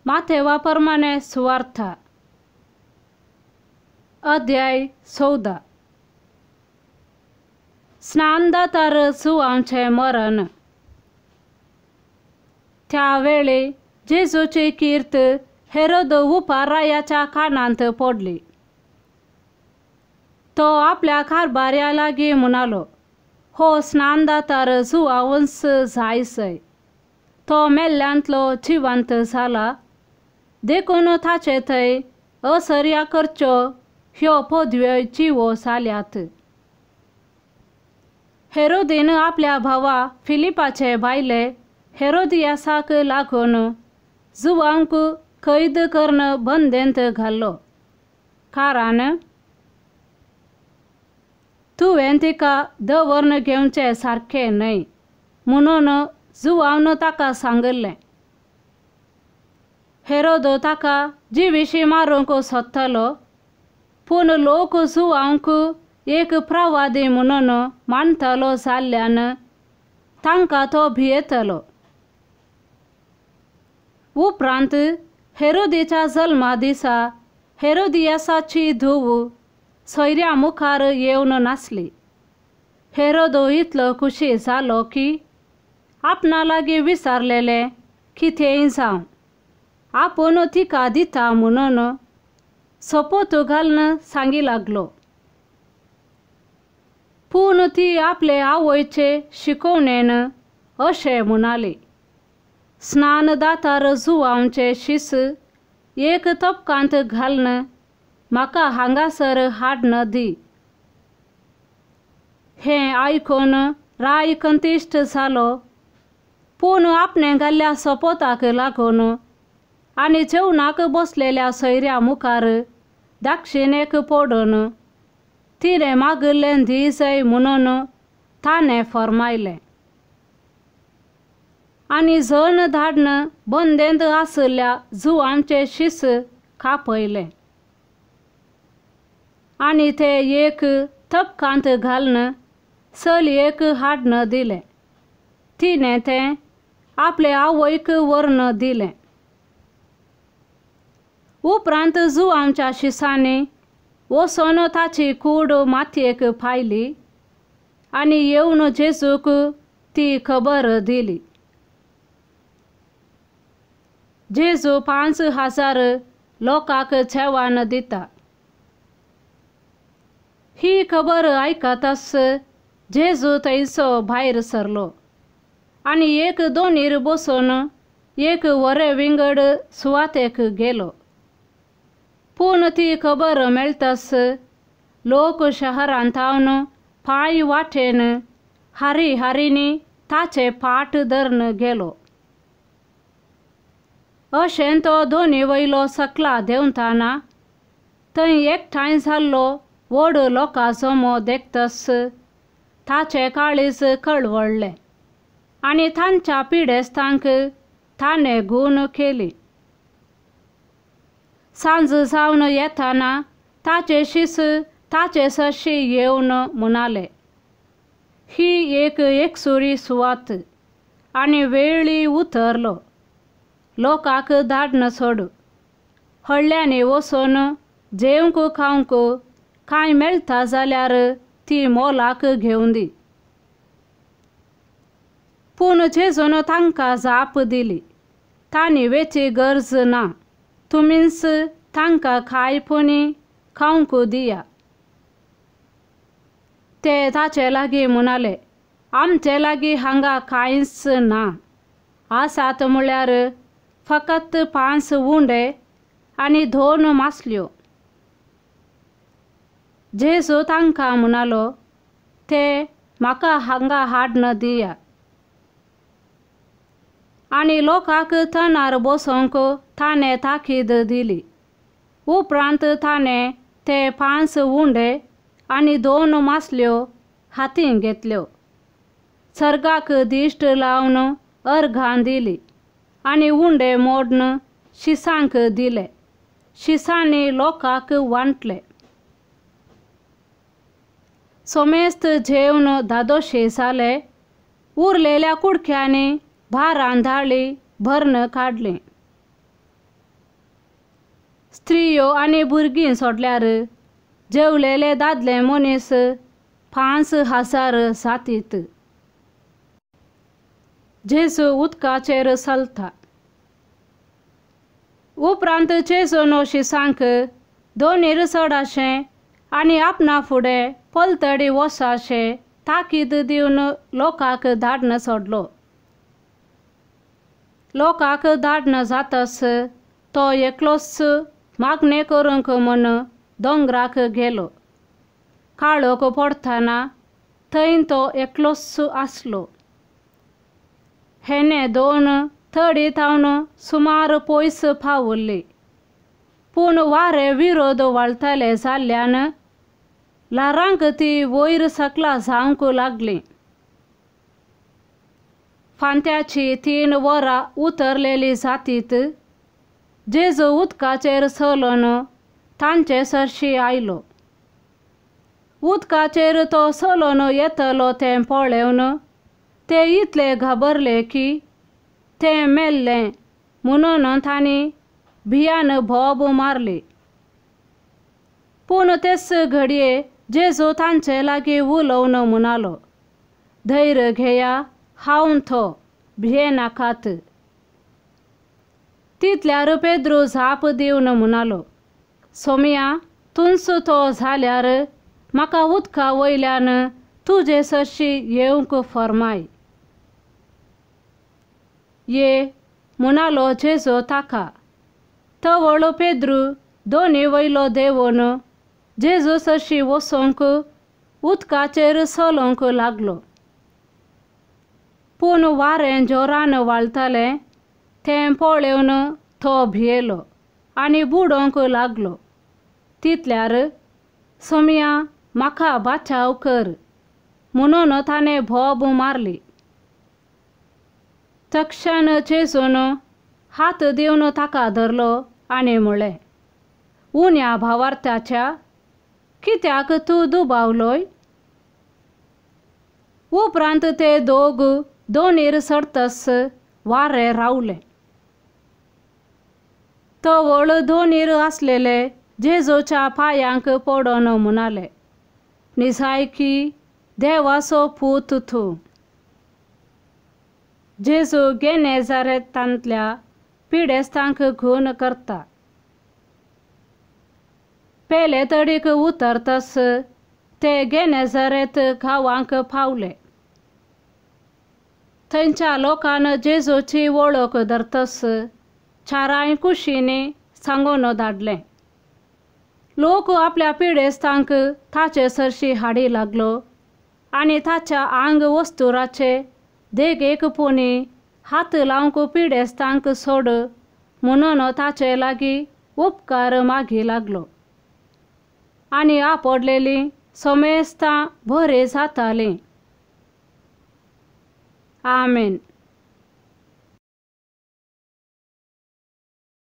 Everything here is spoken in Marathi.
माथेवाप्रमाणे सुवार्थ अध्याय 14 स्नानदातार सुवांचे मरण। त्यावेळी जेजूची कीर्त हेरोद उपारायाच्या कानांत पडली। तो आपल्या कारभार्या लागी म्हणालो, हो स्नानदातार सुवावंस जायसय। तो मेल्ल्यांतलो जिवंत जाला, देखून ताचे थंय असर्या करच्यो ह्यो पदव्यो जिवो जाल्यात। हेरोदीन आपल्या भावा फिलिपाचे बायले हेरोदियासाक लागून जुवांक कैद करून बंदेंत घाल्लो, कारण तुवें तिका दवरून घेवचे सारखे न्हय म्हणून जुवान ताका सांगले। हेरोद ताका जिवीशी मारूंक सोदतालो, पूण लोक जुवांक एक प्रवादी म्हणून मानतालो जाल्ल्यान तांकां तो भियेतालो। उपरांत हेरोदीच्या जल्मा दिसा हेरोदियासाची धूव सोयऱ्या मुखार येवन नासली। हेरोद इतलो खुशी जालो की आपणा लागी विचारलेले कितेंय जावं आपूण तिका दिता म्हणून सोपोत घालून सांगी लागलो। पूण ती आपले आवयचे शिकवणेन अशें म्हणाली, स्नानदातार जुवांचे शीस एक तपकांत घालून म्हाका हांगासर हाडून दी। हें आयकून राय कंतिश्ट जालो, पूण आपणे घाल्ल्या सोपोताक लागून आनी जेवणाक बसलेल्या सोयऱ्या मुखार दाक्षिणेक पडून तिणें मागिल्लें दिजय म्हणून ताणें फर्मायलें। आनी जण धाडून बंदेंत आसल्या जुवांचे शीस कापयले आनी ते एक तपकांत घालून चलयेक हाडून दिलें। तिणें तें आपले आवयक व्हरून दिलें। उपरांत जुवांच्या शिसांनी वचून ताची कूड मातयेक पायली आनी येवन जेजूक ती खबर दिली। जेजू 5000 लोकांक जेवण दिता। ही खबर आयकताच जेजू थंयसो भायर सरलो आनी एक दोनीर बसून एक वरे विंगड सुवातेक गेलो। पूण ती खबर मेळटाच लोक शहरांत आवन पांय वाटेन हारी हारीनी ताचे फाट धरून गेलो। अशें तो दोनी वयलो सकला देंवताना थंय एकठांय जाल्लो व्हड लोकां जमो देखतच ताचे काळीज कळवळ्ळें आनी तांच्या पिडेस्तांक ताणें घुवन केली। सांज जावन येताना ताचे शीस ताचे सशी येवन म्हणाले, ही एक एकसुरी सुवात आनी वेळी उतरलो। लोकांक धाडून सोड, हळ्यांनी वचून जेवंक खावंक कांय मेळटा जाल्यार ती मोलाक घेवन दी। पूण जेजून तांकां जाप दिली, तांणी वेची गरज ना, तुमीच तांकां खायपणी खावंक दिया। ते ताचे लागीं म्हणाले, आमचे लागीं हांगा कांयच ना, आसात म्हळ्यार फकत 5 उंडे आनी 2 मासल्यो। जेजू तांकां म्हणालो, ते म्हाका हांगा हाडून दिया। आनी लोकांक तणार बसोवंक ताणें ताकीद दिली। उपरांत ताणें ते 5 उंडे आनी 2 मासल्यो हातीन घेतल्यो, सर्गाक दिश्ट लावन अर्घां दिली आनी उंडे मोडून शिसांक दिले। शिसांनी लोकांक वांटले। सोमेस्त जेवण दादोशे जाले, उरलेल्या कुडक्यांनी भारां धाळी भरून काडली। स्त्रियो आनी भुरगीं सोडल्यार जेवलेले दादले मनीस 5,000 जातीत. जेजू उदकाचेर चलता. उपरांत जेजून शिसांक दोनीर चडाशें आनी आपणा फुडें पलतडी वचाशें ताकीद दिवन लोकांक धाडन सोडलो. लोकांक धाडन जाताच तो एकलोच मागणे करूंक म्हूण दोंगराक गेलो. काळोख पडतना थंय तो एकलोच आसलो. हेणे 2 थडी थावन सुमार पयस पावल्ली. पूण वारें विरोध वळतालें जाल्ल्यान ल्हारांक ती वयर सकला जावंक लागली. फांत्याची 3 वरां उतरलेली जातीत जेजू उदकाचेर चलोन तांचे सरशी आयलो. उदकाचेर तो चलोन येतलो तें पळोवन ते इतले घाबरले की तें मेल्लें म्हणून तांणी भियान भोब मारली. पूण तेच घडये जेजू तांचे लागीं उलोवन म्हणालो, धैर्य घेया, हांव थो, भियेनाकात. तितल्यार पेद्रू झाप दिवन म्हणालो, सोमया, तुंच तो जाल्यार म्हाका उदका वयल्यान तुजे सरशी येवंक फर्माय. ये म्हणालो जेजू ताका. तवळ पेद्रू दोनी वयलो देंवोन जेजू सरशी वचोंक उदकाचेर चलोंक लागलो. पूण वारें जोरान व्हाळतालें तें पळोवन तो भियेलो आनी बुडोंक लागलो. तितल्यार सोमया, म्हाका बाचाव कर म्हणून ताणें भोब मारली. तक्षण जेजून हात दिवन ताका धरलो आनी म्हळें, उण्या भावार्थाच्या, कित्याक तूं दुबावलोय? उपरांत ते दोग दोनीर चडतच वारें रावलें. तवळ दोनीर आसलेले जेजूच्या पांयांक पडोन म्हणाले, निसायकी देवाचो पूत तूं. जेजू गेनेजारेतांतल्या पिडेस्तांक घेवन करता. पेले तडीक उतरतच ते गेनेजारेत गांवांक पावले. थंयच्या लोकान जेजूची वळख धरतच चाराय कुशींनी सांगून धाडलें. लोक आपल्या पिडेस्तांक ताचे सरशी हाडी लागलो आनी ताच्या आंग वस्तुराचे देगेकपणी हात लावंक पिडेस्तांक सोड म्हणून ताचे लागीं उपकार मागी लागलो. आनी आपडलेलीं समेस्तां बरीं जातालीं. आमेन.